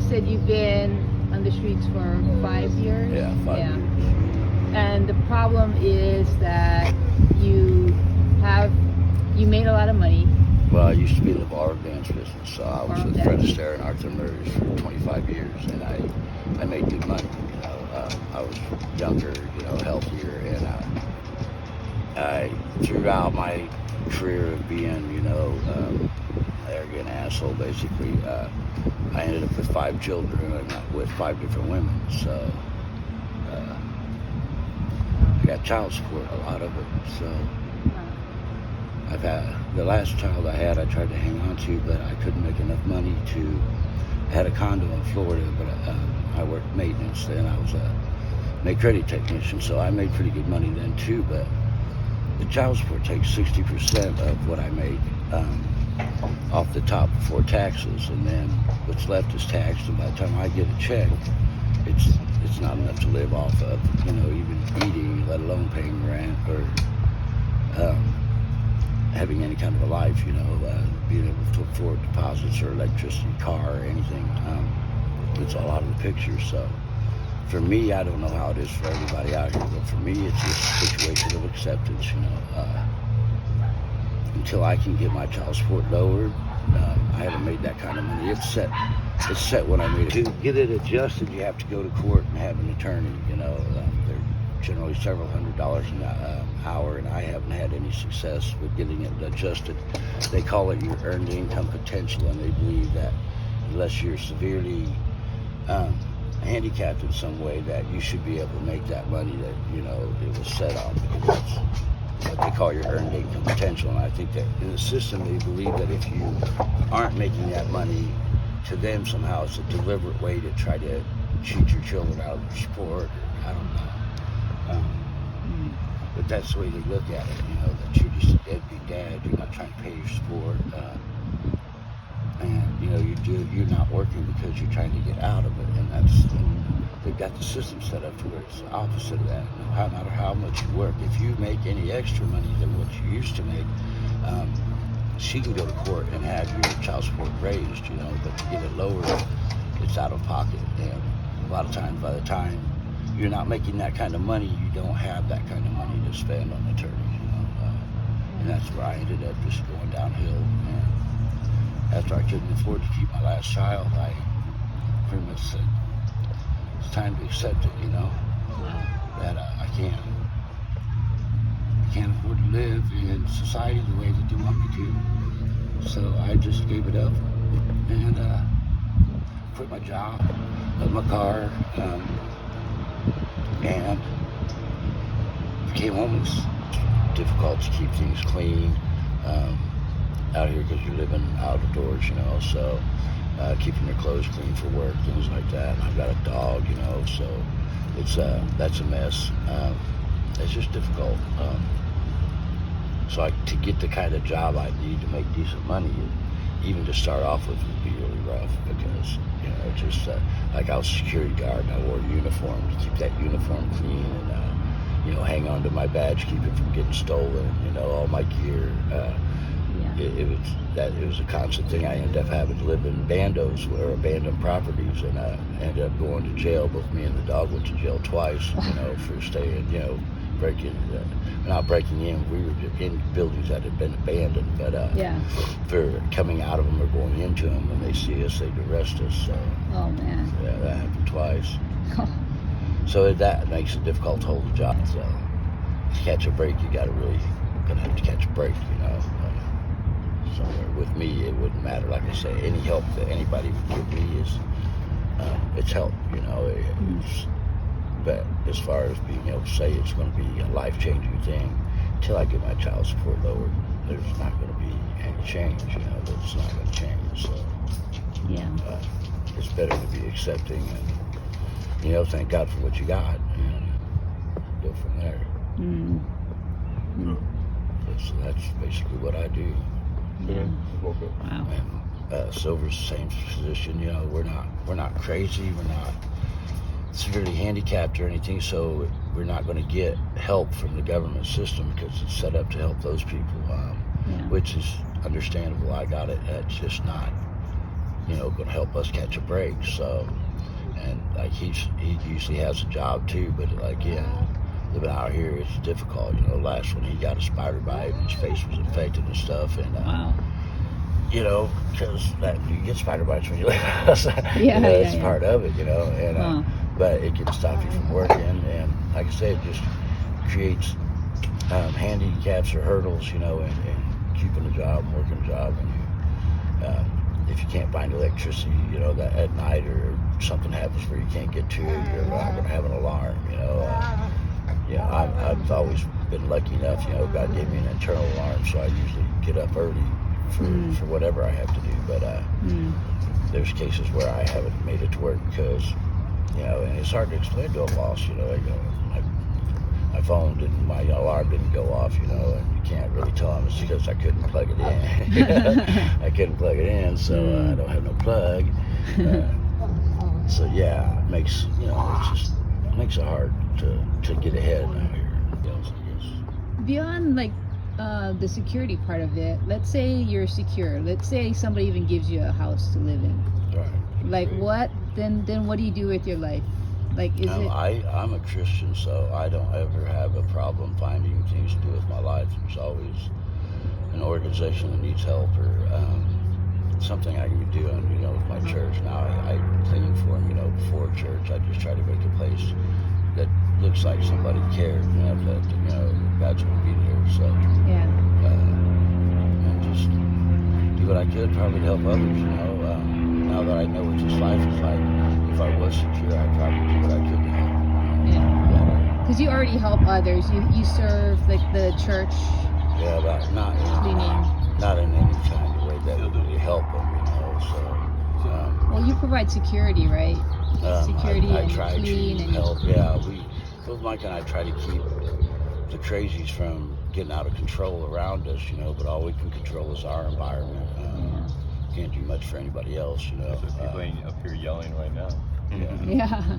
said you've been on the streets for 5 years? Yeah, 5 years. And the problem is that you made a lot of money. Well, I used to be in the bar and dance business, so I was with Fred dance. Astaire and Arthur Murders for 25 years, and I made good money. I was younger, healthier, and throughout my career of being, arrogant asshole, basically, I ended up with 5 children and with 5 different women. So I got child support, a lot of it. So I've had the last child I had, I tried to hang on to, but I couldn't make enough money to. I had a condo in Florida, but I worked maintenance then. I was a make credit technician, so I made pretty good money then too. But the child support takes 60% of what I make off the top before taxes, and then what's left is taxed. And by the time I get a check, it's not enough to live off of. Even eating, let alone paying rent or having any kind of a life. Being able to afford deposits or electricity, car, or anything. It's all out of the picture. So for me, I don't know how it is for everybody out here, but for me, it's just a situation of acceptance. Until I can get my child support lowered, I haven't made that kind of money. It's set when I made it. To get it adjusted, you have to go to court and have an attorney. They're generally several $100s an hour, and I haven't had any success with getting it adjusted. They call it your earned income potential, and they believe that unless you're severely handicapped in some way, that you should be able to make that money that it was set on, because that's what they call your earned income potential. And I think that in the system they believe that if you aren't making that money, to them somehow it's a deliberate way to try to cheat your children out of their support. I don't know. But that's the way they look at it, that you're just a deadbeat dad, you're not trying to pay your support, and you're not working because you're trying to get out of it, and they've got the system set up to where it's the opposite of that. No matter how much you work, if you make any extra money than what you used to make, she can go to court and have your child support raised, but to get it lowered, it's out of pocket, and a lot of times by the time you're not making that kind of money, you don't have that kind of money to spend on attorneys, and that's where I ended up just going downhill. And after I couldn't afford to keep my last child, I pretty much said, it's time to accept it, that I can't afford to live in society the way that they want me to. So I just gave it up and quit my job, left my car, and became homeless. Difficult to keep things clean out here because you're living out of doors, so keeping your clothes clean for work, things like that. And I've got a dog, so it's that's a mess. It's just difficult. So to get the kind of job I need to make decent money, even to start off with, would be really rough, because just like I was a security guard and I wore a uniform to keep that uniform clean, and hang on to my badge, keep it from getting stolen, all my gear. It was a constant thing. I ended up having to live in bandos or abandoned properties, and I ended up going to jail. Both me and the dog went to jail twice, for staying, not breaking in. We were in buildings that had been abandoned, but for coming out of them or going into them, when they see us, they'd arrest us. So, oh man. Yeah, that happened twice. So that makes it difficult to hold a job. So to catch a break, you gonna have to catch a break, Somewhere with me, it wouldn't matter. Like I say, any help that anybody would give me is it's help, but as far as being able to say it's going to be a life-changing thing, until I get my child support lowered, there's not going to be any change. That's not going to change. So it's better to be accepting and thank God for what you got, and go from there. That's basically what I do. Yeah. Wow. And Silver's the same position. We're not crazy. We're not severely handicapped or anything, so we're not going to get help from the government system because it's set up to help those people, which is understandable. I got it. It's just not going to help us catch a break. So, and like he usually has a job too, but again, living out here it's difficult. Last one he got a spider bite and his face was infected and stuff, and Wow. Because you get spider bites when you live outside. Yeah, It's yeah. part of it, and Huh. but it can stop you from working, and like I said, it just creates handicaps or hurdles, in keeping a job, working a job, and if you can't find electricity, that at night or something happens where you can't get to it, you're not going to have an alarm, I've always been lucky enough, God gave me an internal alarm, so I usually get up early for whatever I have to do, but there's cases where I haven't made it to work because, and it's hard to explain to a boss, my phone didn't, my alarm didn't go off, and you can't really tell them it's because I couldn't plug it in. I couldn't plug it in, so I don't have no plug. So yeah, it makes, it makes it hard to get ahead out here. I guess. Beyond like the security part of it, let's say you're secure. Let's say somebody even gives you a house to live in. Right. Like what? Then what do you do with your life? Like is it? I'm a Christian, so I don't ever have a problem finding things to do with my life. There's always an organization that needs help or something I can be doing, with my church. Now I clean for them, before church. I just try to make a place that looks like somebody cared, that God's going to be there. So Yeah. and just do what I could, probably to help others. Now that I know what this life is like, if I was secure, I'd probably do what I could to help. Yeah. Because you already help others. You serve like the church Yeah, but not in any kind of way that would really help them. So. Well, you provide security, right? Security I and try clean to and help. Both Mike and I try to keep the crazies from getting out of control around us, but all we can control is our environment. Can't do much for anybody else, There's people up here yelling right now. Yeah. yeah.